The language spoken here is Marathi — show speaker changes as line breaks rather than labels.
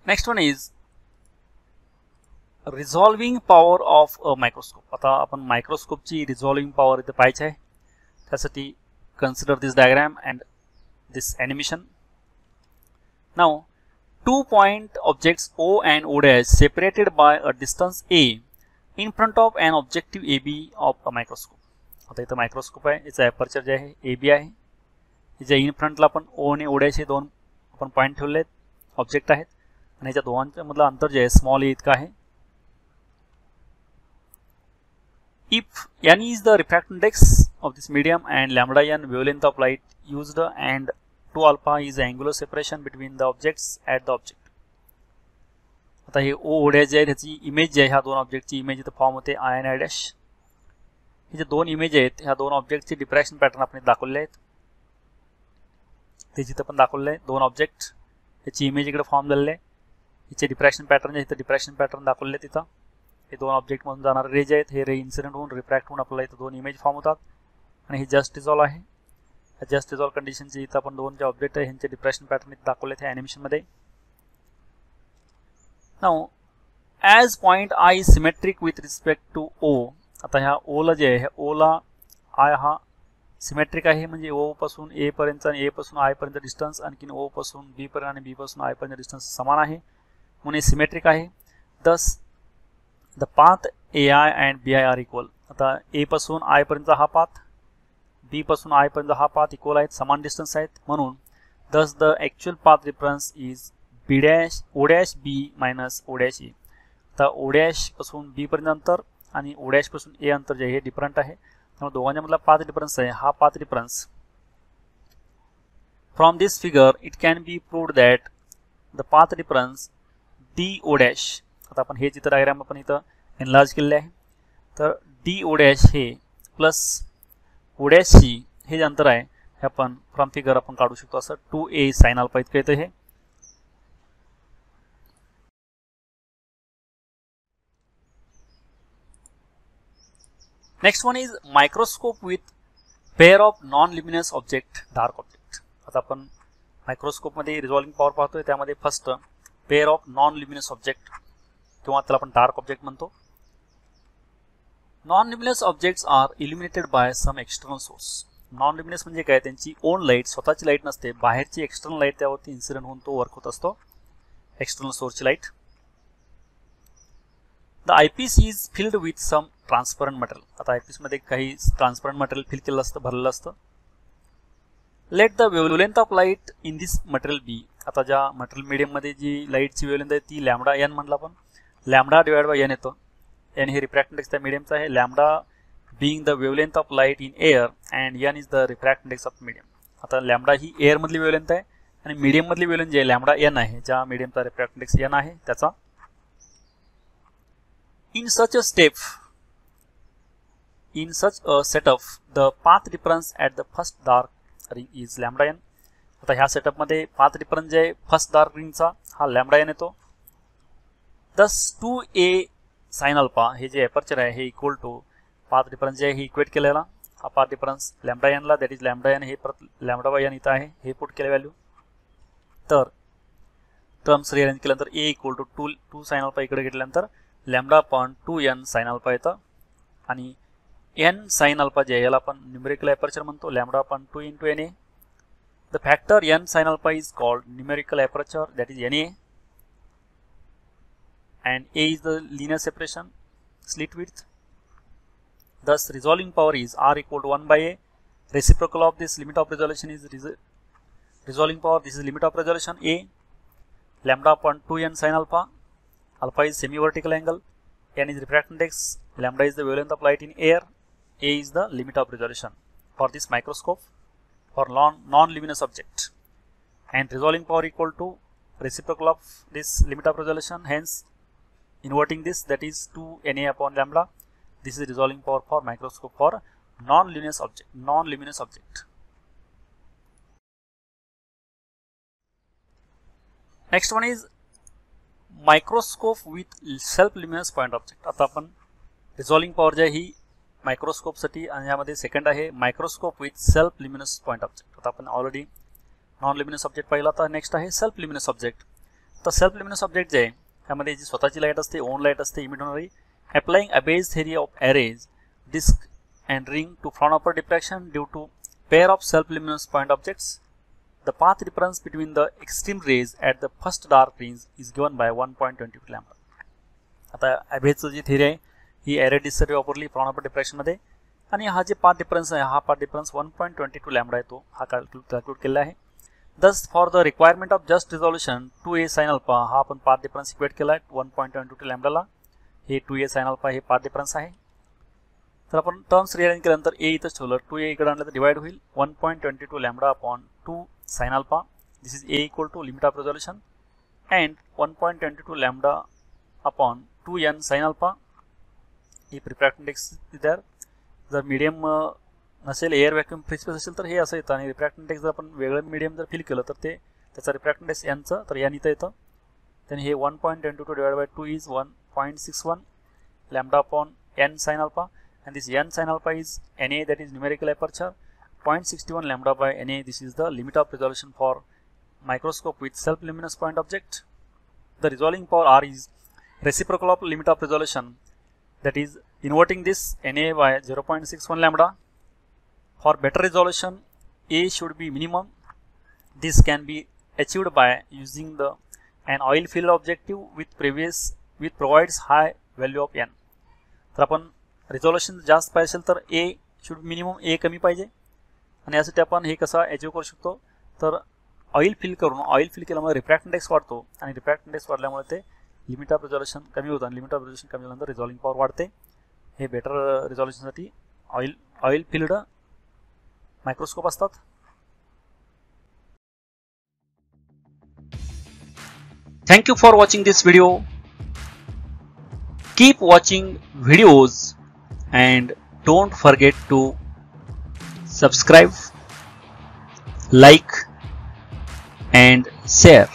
Next one is resolving power of a microscope. आता आपण मायक्रोस्कोपची रिझॉल्विंग पॉवर इथे पाहायची आहे. त्यासाठी consider this diagram and this animation. Now 2 point objects O and O dash separated by a distance A in front of an objective AB of a microscope. आता इथं मायक्रोस्कोप आहे, याचा एपर्चर जे आहे AB आहे. याच्या इन फ्रंटला आपण O आणि O dash हे दोन आपण पॉईंट ठेवले आहेत, ऑब्जेक्ट आहेत, आणि याच्या दोघांच्या मधलं अंतर जे आहे स्मॉल ए इतकं आहे. If n is the refractive index of this medium and lambda n wavelength of light used and 2 alpha is the angular separation between the objects at the object. आता हे O डॅश जे आहे त्याची इमेज जी आहे ह्या दोन ऑब्जेक्टची इमेज इथं फॉर्म होते आय आणि आय डॅश. हे जे दोन इमेज आहेत ह्या दोन ऑब्जेक्टचे डिफ्रॅक्शन पॅटर्न आपण दाखवले आहेत, ते जिथं पण दाखवले आहे. दोन ऑब्जेक्ट याची इमेज इकडे फॉर्म झालेले आहे, याचे डिफ्रॅक्शन पॅटर्न जे इथं डिफ्रॅक्शन पॅटर्न दाखवले तिथं. हे दोन ऑब्जेक्ट मधून जाणारे रेज आहेत, हे रे इन्सिडेंट होऊन रिफ्रॅक्ट होऊन आपल्याला इथं दोन इमेज फॉर्म होतात. आणि हे जस्ट रिझॉल्व आहे. जस्ट रिझॉल्व कंडिशनचे इथं आपण दोन जे ऑब्जेक्ट आहे ह्यांचे डिफ्रॅक्शन पॅटर्न इथं दाखवले त्या ॲनिमेशन मध्ये. Now as point I symmetric with respect to O. आता ह्या ओला जे आहे ह्या ओला आय हा सिमेट्रिक आहे, म्हणजे ओ पासून ए पर्यंत आणि ए पासून आय पर्यंत डिस्टन्स आणखीन ओ पासून बी पर्यंत आणि बी पासून आय पर्यंत डिस्टन्स समान आहे, म्हणून हे सिमेट्रिक आहे. Thus the path A I and B I are equal. आता ए पासून आय पर्यंत हा पाथ, बी पासून आय पर्यंत हा पाथ इक्वल आहेत, समान डिस्टन्स आहेत, म्हणून thus the actual path difference is B dash O dash B minus O dash A. आता ओ डॅश पासून बी पर्यंत अंतर आणि ओ डॅश पासून ए अंतर जे हे डिफरंट आहे, त्यामुळे दोघांच्या मधला पाथ डिफरन्स आहे हा path difference. From this figure it can be proved that the path difference D O dash. आता आपण हे चित्र डायग्राम आपण इथं एनलार्ज केलेले आहे, तर डी ओ डॅश हे प्लस ओ डॅश सी हे जे अंतर आहे हे आपण फ्रॉम फिगर आपण काढू शकतो असं 2a साइन अल्फा इतकं येतं हे. Next one is microscope with pair of non luminous object dark object. आता आपण मायक्रोस्कोपमध्ये रिझॉल्विंग पॉवर पाहतोय, त्यामध्ये first pair of non luminous object किंवा त्याला आपण डार्क ऑब्जेक्ट म्हणतो. Non luminous objects are illuminated by some external source. Non luminous म्हणजे काय, त्यांची ओन लाईट स्वतःची लाईट नसते, बाहेरची एक्सटर्नल लाईट त्यावरती इन्सिडेंट होऊन तो वर्क होत असतो, एक्सटर्नल सोर्सची light. The eyepiece is filled with some transparent material. आता आयपीस मध्ये काही ट्रान्सपरंट मटेरियल फिल केलेलं असतं, भरलेलं असतं. Let the wavelength of light in this material be. आता ज्या मटेरियल मीडियम मध्ये जी लाईटची वेवलेंथ आहे ती लॅम्बडा एन म्हणला आपण, लॅम्बडा डिवाइड बाय एन येतो. एन हे रिफ्रॅक्ट इंडेक्स त्या मीडियमचा आहे, lambda being the wavelength of light in air and n is the refractive index of medium. आता लॅम्बडा ही एअर मधली वेवलेंथ आहे आणि मीडियम मधली वेवलेंथ जे लॅम्बडा एन आहे, ज्या मीडियमचा रिफ्रॅक्टिव्ह इंडेक्स एन आहे त्याचा. In such a setup the path difference at the first dark ring is lambda n. आता ह्या सेटअप मध्ये पाथ डिफरन्स जे आहे फर्स्ट डार्क रिंगचा हा लॅम्बडा एन येतो. Thus 2a sin अल्फा हे जे एपर्चर आहे हे इक्वल टू पाथ डिफरन्स जे आहे हे इक्वेट केलेला हा पाथ डिफरन्स लॅम्बडा एनला, दॅट इज लॅम्बडा एन हे परत लॅम्बडा बाय एन इथं आहे हे पुट केले व्हॅल्यू. तर टर्म्स रिअरेंज केल्यानंतर ए इक्वल टू 2 साइन अल्फा इकडे घेतल्यानंतर lambda upon 2n sine alpha येतं आणि n साइन अल्फा जे आहे याला आपण न्यूमेरिकल एपर्चर म्हणतो, lambda upon 2 into N A. The factor n sine alpha is called numerical aperture, that is N A, and a is the linear separation slit width. Thus resolving power is r equal to 1 by a. Reciprocal of this limit of resolution is resolving power. This is limit of resolution a, lambda upon 2n sin alpha. Alpha is semi-vertical angle, n is refractive index, lambda is the wavelength of light in air, a is the limit of resolution for this microscope for non-luminous object, and resolving power equal to reciprocal of this limit of resolution, hence inverting this, that is 2 Na upon lambda. This is resolving power for microscope for non-luminous object. Next one is microscope with self-luminous point object. आता आपण resolving power जे ही मायक्रोस्कोप साठी आणि यामध्ये सेकंड आहे microscope with self luminous point object. आता आपण ऑलरेडी नॉन ल्युमिनस ऑब्जेक्ट पाहिला, तर नेक्स्ट आहे सेल्फ ल्युमिनस ऑब्जेक्ट. तर सेल्फ ल्युमिनस ऑब्जेक्ट जे आहे त्यामध्ये जी स्वतःची लाईट असते, ओन लाईट असते, इमिट होणारी, applying abase theory of arrays, disk and ring to Fraunhofer diffraction due to pair of self-luminous point objects. The path difference between the extreme rays at the first dark range is given by 1.22 lambda. आता अबेजची जी थिअरी आहे ही एरे डिस्कसाठी वापरली फ्रॉनहोफर डिफ्रॅक्शन मध्ये, आणि हा जे पाथ डिफरन्स आहे हा पाथ डिफरन्स 1.22 लॅम्बडा आहे तो हा कॅल्क्युलेट केला आहे. दस for the requirement of just resolution 2a sin alpha हा आपण पाथ डिफरन्स इक्वेट केला आहे 1.22 लॅम्बडाला. हे 2a sin अल्फा हे पाथ डिफरन्स आहे. तर आपण टर्म्स रिअरेंज केल्यानंतर a इथंच ठेवलं, 2a इकडे आणलं तर डिवाइड होईल 1.22 lambda upon 2 sin alpha. This is a equal to limit of resolution and 1.22 lambda upon 2n sin alpha. If refractive index is there, जर मीडियम नसेल, एअर व्हॅक्यूम फ्री स्पेस असेल तर हे असं येतं, आणि रिफ्रॅक्टिव्ह इंडेक्स जर आपण वेगळं मीडियम जर फिल केलं तर ते त्याचा रिफ्रॅक्टिव्ह इंडेक्स यांचं तर n इथं येतं. then हे 1.22 divided by 2 is 1.61 lambda upon n sin alpha, and this n sin alpha is Na, that is numerical aperture. 0.61 lambda by Na, this is the limit of resolution for microscope with self-luminous point object. The resolving power R is reciprocal of limit of resolution, that is inverting this Na by 0.61 lambda. For better resolution, A should be minimum. This can be achieved by using an oil filled objective with provides high value of n. तर आपण रिझॉल्युशन जास्त पाहिजे असेल तर A शुड मिनिमम A कमी पाहिजे, आणि यासाठी आपण हे कसं अचीव करू शकतो तर ऑइल फिल केल्यामुळे रिफ्रॅक्टिव्ह इंडेक्स वाढतो, आणि रिफ्रॅक्टिव्ह इंडेक्स वाढल्यामुळे ते लिमिट ऑफ रिझॉल्युशन कमी होतं, आणि लिमिट ऑफ रिझॉल्युशन कमी झाल्यानंतर रिझॉल्विंग पॉवर वाढते. हे बेटर रिझॉल्युशनसाठी ऑइल फिल्ड मायक्रोस्कोप असतात. Thank you for watching this video. Keep watching videos and don't forget to subscribe, like and share.